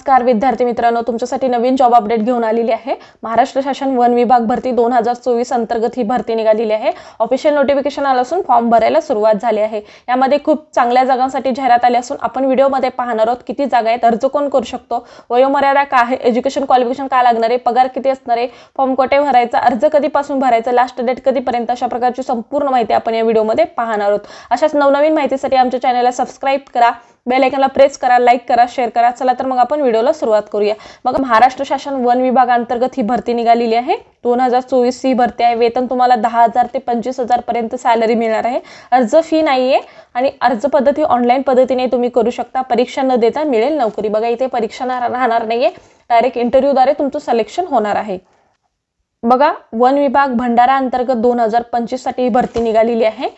नमस्कार विद्यार्थी मित्रांनो, तुमच्यासाठी नवीन जॉब अपडेट घेऊन आलेली आहे। महाराष्ट्र शासन वन विभाग भरती 2024 अंतर्गत ही भरती निघालेली आहे। ऑफिशियल नोटिफिकेशन आलं असून फॉर्म भरायला सुरुवात झाली आहे। यामध्ये खूप चांगल्या जागांसाठी जाहिरात आली असून आपण व्हिडिओमध्ये पाहणार आहोत किती जागा आहेत, अर्ज कोण करू शकतो, वयोमर्यादा काय आहे, एज्युकेशन क्वालिफिकेशन काय लागणार आहे, पगार किती असणार आहे, फॉर्म कोठे भरायचा, अर्ज कधीपासून भरायचा, लास्ट डेट कधीपर्यंत, अशा प्रकारची संपूर्ण माहिती आपण या व्हिडिओमध्ये पाहणार आहोत। अशाच नवनवीन माहितीसाठी आमच्या चॅनलला सबस्क्राइब करा, बेल आयकॉनला प्रेस करा, लाईक करा, शेअर करा। चला तर मग आपण व्हिडिओला सुरुवात करूया। मग महाराष्ट्र शासन वन विभाग अंतर्गत ही भरती निघालेली आहे। 2024 ही भरती आहे। वेतन तुम्हाला 10,000 ते 25,000 पर्यंत सॅलरी मिळणार आहे। अर्ज फी नाहीये आणि अर्ज पद्धती ऑनलाईन पद्धतीने तुम्ही करू शकता। परीक्षा न देता मिळेल नोकरी। बघा इथे परीक्षा राहणार नाहीये, डायरेक्ट इंटरव्ह्यूद्वारे तुमचं सिलेक्शन होणार आहे। बघा वन विभाग भंडारा अंतर्गत 2025 साठी ही भरती निघालेली आहे।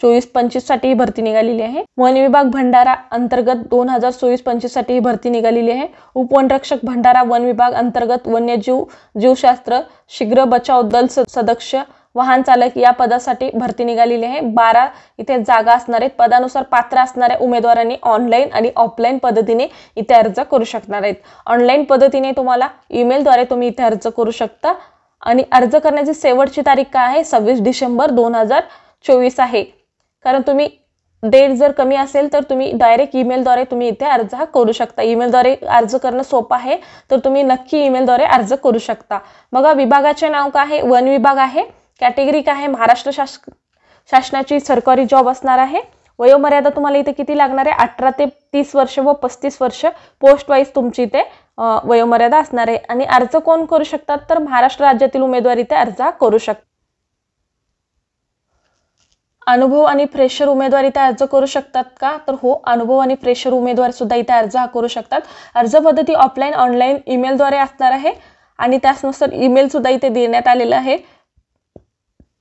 24-25 साठी ही भरती निघालेली आहे। वन विभाग भंडारा अंतर्गत 2024-25 साठी ही भरती निघालेली आहे। उपवनरक्षक भंडारा वन विभाग अंतर्गत वन्यजीव जीवशास्त्र शीघ्र बचाव दल सदस्य वाहन चालक या पदासाठी भरती निघालेली आहे। 12 इथे जागा असणार आहेत। पदानुसार पात्र असणाऱ्या उमेदवारांनी ऑनलाईन आणि ऑफलाईन पद्धतीने इथे अर्ज करू शकणार आहेत। ऑनलाईन पद्धतीने तुम्हाला ईमेलद्वारे तुम्ही इथे अर्ज करू शकता आणि अर्ज करण्याची शेवटची तारीख काय आहे, 26 डिसेंबर 2024 आहे। कारण तुम्ही डेट जर कमी असेल तर तुम्ही डायरेक्ट ईमेलद्वारे तुम्ही इथे अर्ज करू शकता। ईमेलद्वारे अर्ज करणं सोपं आहे, तर तुम्ही नक्की ईमेलद्वारे अर्ज करू शकता। बघा विभागाचे नाव काय आहे, वन विभाग आहे। कॅटेगरी काय आहे, महाराष्ट्र शासनाची सरकारी जॉब असणार आहे। वयोमर्यादा तुम्हाला इथे किती लागणार आहे, 18 ते 30 वर्ष व 35 वर्ष पोस्ट वाईज तुमची इथे वयोमर्यादा असणार आहे। आणि अर्ज कोण करू शकतात, तर महाराष्ट्र राज्यातील उमेदवार इथे अर्ज करू शकतात। अनुभव आणि फ्रेशर उमेदवार इथे अर्ज करू शकतात का, तर हो, अनुभव आणि फ्रेशर उमेदवार सुद्धा इथे अर्ज करू शकतात। अर्ज पद्धती ऑफलाईन ऑनलाईन ईमेलद्वारे असणार आहे आणि त्यानुसार ईमेल सुद्धा इथे देण्यात आलेला आहे।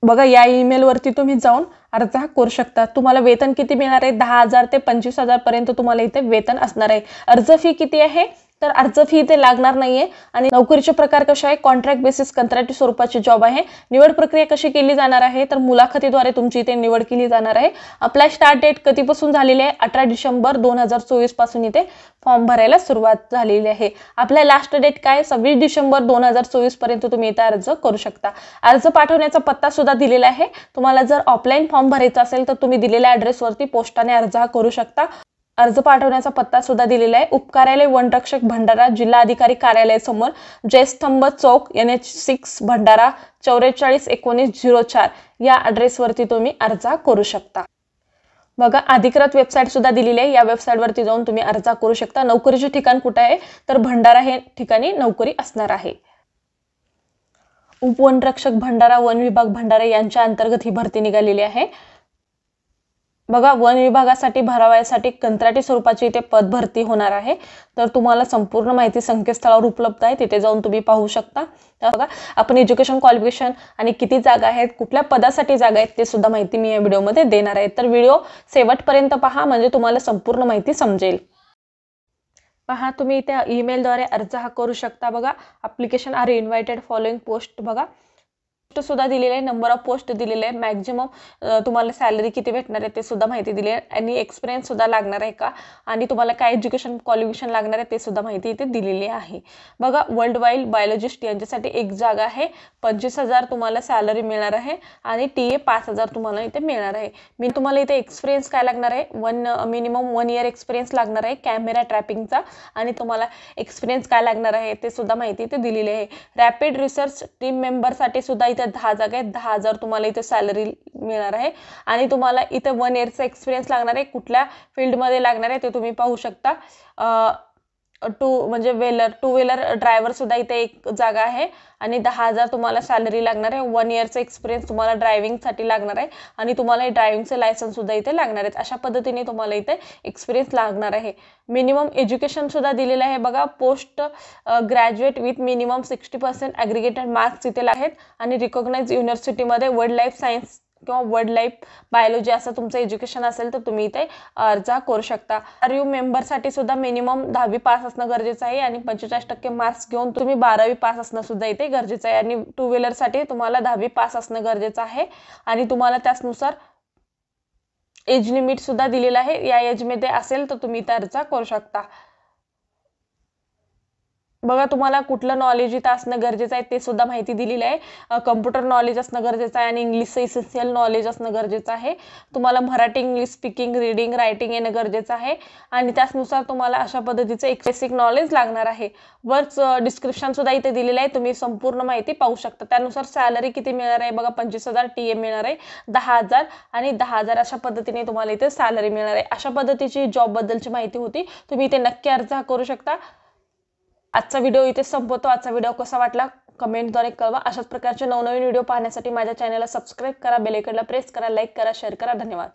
बघा या ईमेल वरती तुम्ही जाऊन अर्ज करू शकता। तुम्हाला वेतन किती मिळणार आहे, 10,000 ते 25,000 पर्यंत तुम्हाला इथे वेतन असणार आहे। अर्ज फी किती आहे, तर अर्ज फी इथे लागणार नाहीये। आणि नोकरीचे प्रकार कसे आहे, कॉन्ट्रॅक्ट बेसिस कंत्राटी स्वरूपाची जॉब आहे। निवड प्रक्रिया कशी केली जाणार आहे, तर मुलाखतीद्वारे तुमची इथे निवड केली जाणार आहे। अप्लाय स्टार्ट डेट कधीपासून झालेली आहे, 18 डिसेंबर 2024 पासून इथे फॉर्म भरायला सुरुवात झालेली आहे। आपल्या लास्ट डेट काय, 26 डिसेंबर 2024 पर्यंत तुम्ही इथे अर्ज करू शकता। अर्ज पाठवण्याचा पत्ता सुद्धा दिलेला आहे। तुम्हाला जर ऑफलाईन फॉर्म भरायचा असेल तर तुम्ही दिलेल्या ॲड्रेसवरती पोस्टाने अर्ज करू शकता। अर्ज पाठवण्याचा पत्ता सुद्धा दिलेला आहे। उपकार्यालय वनरक्षक भंडारा, जिल्हा अधिकारी कार्यालय समोर, जयस्तंभ चौक, NH6 भंडारा 441904 या ॲड्रेसवरती तुम्ही अर्ज करू शकता। बघा अधिकृत वेबसाईट सुद्धा दिलेली आहे। या वेबसाईटवरती जाऊन तुम्ही अर्ज करू शकता। नोकरीचे ठिकाण कुठे आहे, तर भंडारा हे ठिकाणी नोकरी असणार आहे। उपवनरक्षक भंडारा वन विभाग भंडारा यांच्या अंतर्गत ही भरती निघालेली आहे। बघा वन विभागासाठी भरावयासाठी कंत्राटी स्वरूपाची इथे पद भरती होणार आहे। तर तुम्हाला संपूर्ण माहिती संकेतस्थळावर उपलब्ध आहे, तिथे जाऊन तुम्ही पाहू शकता। तर बघा आपण एज्युकेशन क्वालिफिकेशन आणि किती जागा आहेत, कुठल्या पदासाठी जागा आहेत, ते सुद्धा माहिती मी या व्हिडिओमध्ये देणार आहे। तर व्हिडिओ शेवटपर्यंत पहा, म्हणजे तुम्हाला संपूर्ण माहिती समजेल। पहा तुम्ही इथे ईमेलद्वारे अर्ज करू शकता। बघा application are invited following post, बघा सुद्धा दिलेले आहे, नंबर ऑफ पोस्ट दिलेले आहे, मॅक्झिमम तुम्हाला सॅलरी किती भेटणार आहे ते सुद्धा माहिती दिली आहे। आणि एक्सपिरियन्स सुद्धा लागणार आहे का, आणि तुम्हाला काय एज्युकेशन क्वालिफिकेशन लागणार आहे ते सुद्धा माहिती इथे दिलेली आहे। बघा वर्ल्ड वाईल्ड बायोलॉजिस्ट यांच्यासाठी एक जागा आहे, 25,000 तुम्हाला सॅलरी मिळणार आहे आणि TA 5,000 तुम्हाला इथे मिळणार आहे। मी तुम्हाला इथे एक्सपिरियन्स काय लागणार आहे, मिनिमम 1 इयर एक्सपिरियन्स लागणार आहे कॅमेरा ट्रॅपिंगचा, आणि तुम्हाला एक्सपिरियन्स काय लागणार आहे ते सुद्धा माहिती इथे दिलेली आहे। रॅपिड रिसर्च टीम मेंबरसाठी सुद्धा इथे 10 जागा आहेत, 10,000 तुम्हाला इथे सॅलरी मिळणार आहे। आणि तुम्हाला इथे 1 इयरचा एक्सपिरियन्स लागणार आहे, कुठल्या फील्डमध्ये लागणार आहे ते तुम्ही पाहू शकता। टू व्हीलर ड्रायव्हर सुद्धा इथे एक जागा आहे आणि 10,000 तुम्हाला सॅलरी लागणार आहे। 1 इयरचा एक्सपिरियन्स तुम्हाला ड्रायव्हिंगसाठी लागणार आहे आणि तुम्हाला ड्रायव्हिंगचे लायसन्स सुद्धा इथे लागणार आहेत। अशा पद्धतीने तुम्हाला इथे एक्सपिरियन्स लागणार आहे। मिनिमम एज्युकेशन सुद्धा दिलेलं आहे। बघा post graduate with minimum 60% ॲग्रिगेटेड marks इथे आहेत आणि रिकॉग्नाइज युनिव्हर्सिटीमध्ये वर्ल्ड लाईफ सायन्स किंवा वर्ल्ड लाईफ बायोलॉजी असं तुमचं एज्युकेशन असेल तर तुम्ही इथे अर्ज करू शकता। RU मेंबरसाठी सुद्धा मिनिमम 10वी पास असणं गरजेचं आहे आणि 45% मार्क्स घेऊन तुम्ही 12वी पास असणं सुद्धा इथे गरजेचं आहे। आणि 2 व्हीलरसाठी तुम्हाला 10वी पास असणं गरजेचं आहे आणि तुम्हाला त्यानुसार एज लिमिट सुद्धा दिलेलं आहे। या एजमध्ये असेल तर तुम्ही इथे अर्ज करू शकता। बघा तुम्हाला कुठलं नॉलेज इथं असणं गरजेचं आहे ते सुद्धा माहिती दिलेली आहे. कम्प्युटर नॉलेज असणं गरजेचं आहे आणि इंग्लिशचं इसेन्शियल नॉलेज असणं गरजेचं आहे. तुम्हाला Marathi English speaking reading writing येणं गरजेचं आहे आणि त्यानुसार तुम्हाला अशा पद्धतीचं एक बेसिक नॉलेज लागणार आहे. वरच डिस्क्रिप्शन सुद्धा इथे दिलेलं आहे, तुम्ही संपूर्ण माहिती पाहू शकता. त्यानुसार सॅलरी किती मिळणार आहे बघा, 25,000 TM मिळणार आहे, 10,000 आणि 10,000 अशा पद्धतीने तुम्हाला इथे सॅलरी मिळणार आहे. अशा पद्धतीची जॉबबद्दलची माहिती होती. तुम्ही इथे नक्की अर्ज करू शकता. आजचा व्हिडिओ इथे संपवतो. आजचा व्हिडिओ कसा वाटला कमेंटद्वारे कळवा. अशाच प्रकारचे नवनवीन व्हिडिओ पाहण्यासाठी माझ्या चॅनलला सबस्क्राईब करा, बेल आयकॉनला प्रेस करा, लाईक करा, शेअर करा. धन्यवाद.